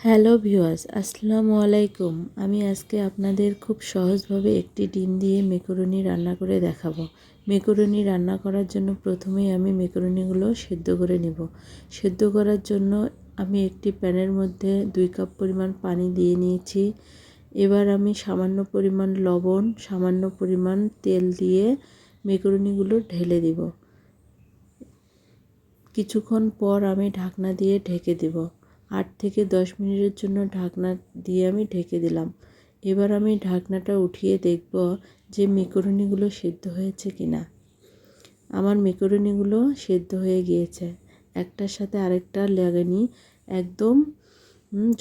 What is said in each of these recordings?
Hello viewers, আসসালামু আলাইকুম। আমি আজকে আপনাদের খুব সহজভাবে একটি ডিম দিয়ে মেকরনি রান্না করে দেখাবো। মেকরনি রান্না করার জন্য প্রথমেই আমি মেকরনিগুলো সেদ্ধ করে নেব। সেদ্ধ করার জন্য আমি একটি প্যানের মধ্যে 2 কাপ পরিমাণ পানি দিয়ে নিয়েছি। এবার আমি সামান্য পরিমাণ লবণ, সামান্য পরিমাণ তেল দিয়ে মেকরনিগুলো ঢেলে দিব। কিছুক্ষণ পর আমি ঢাকনা দিয়ে ঢেকে দেব। 8 থেকে 10 মিনিটের জন্য ঢাকনা দিয়ে আমি ঢেকে দিলাম। এবার আমি ঢাকনাটা উঠিয়ে দেখব যে মেকরনিগুলো সেদ্ধ হয়েছে কিনা। আমার মেকরনিগুলো সেদ্ধ হয়ে গিয়েছে, একটার সাথে আরেকটা লাগেনি, একদম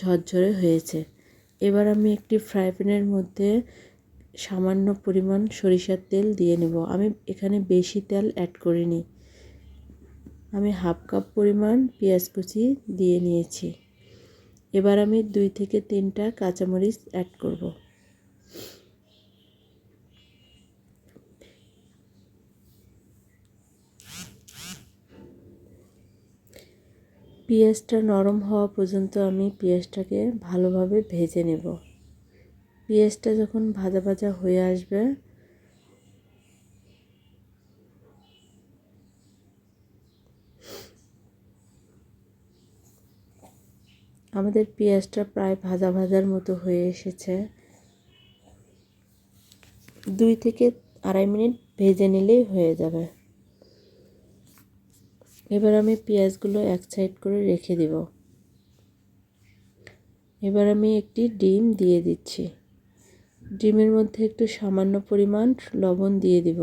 ঝরঝরে হয়েছে। এবার আমি একটি ফ্রাই প্যানের মধ্যে সামান্য পরিমাণ সরিষার তেল দিয়ে নেব। আমি এখানে বেশি তেল অ্যাড করিনি। আমি হাফ কাপ পরিমাণ পেঁয়াজ কুচি দিয়ে নিয়েছি। এবার আমি 2 থেকে 3টা কাঁচামরিচ অ্যাড করব। পেঁয়াজটা নরম হওয়া পর্যন্ত আমি পেঁয়াজটাকে ভালোভাবে ভেজে নেব। পেঁয়াজটা যখন ভাজা ভাজা হয়ে আসবে আমাদের পেঁয়াজটা প্রায় ভাজা ভাজার মতো হয়ে এসেছে। 2 থেকে 2.5 মিনিট ভেজে নিলেই হয়ে যাবে। এবার আমি পেঁয়াজগুলো এক সাইড করে রেখে দেব। এবার আমি একটি ডিম দিয়ে দিচ্ছি। ডিমের মধ্যে একটু সামান্য পরিমাণ লবণ দিয়ে দিব।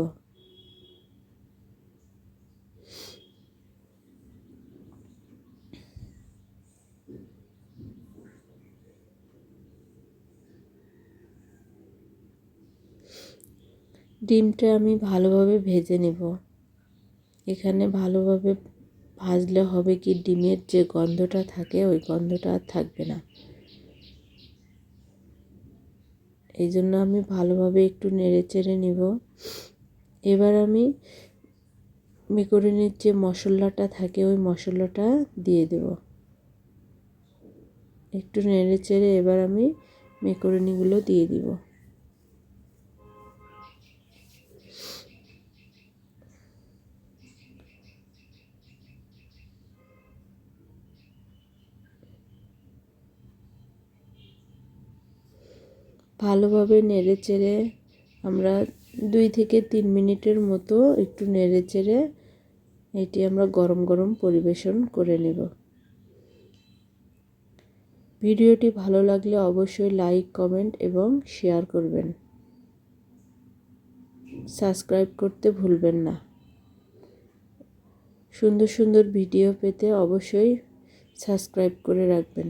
ডিমটা আমি ভালোভাবে ভেজে নেব। এখানে ভালোভাবে ভাজলে হবে কি, ডিমের যে গন্ধটা থাকে ওই গন্ধটা আর থাকবে না। এই জন্য আমি ভালোভাবে একটু নেড়ে চেড়ে নেব। এবার আমি মেকরনির যে মশলাটা থাকে ওই মশলাটা দিয়ে দেব। একটু নেড়ে চেড়ে এবার আমি মেকরনিগুলো দিয়ে দিব। ভালোভাবে নেড়ে চেড়ে আমরা 2 থেকে 3 মিনিটের মতো একটু নেড়ে চেড়ে এটি আমরা গরম গরম পরিবেশন করে নেব। ভিডিওটি ভালো লাগলে অবশ্যই লাইক, কমেন্ট এবং শেয়ার করবেন। সাবস্ক্রাইব করতে ভুলবেন না। সুন্দর সুন্দর ভিডিও পেতে অবশ্যই সাবস্ক্রাইব করে রাখবেন।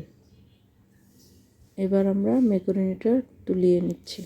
এবার আমরা মেকরনিটা তুলিয়ে নিচ্ছি।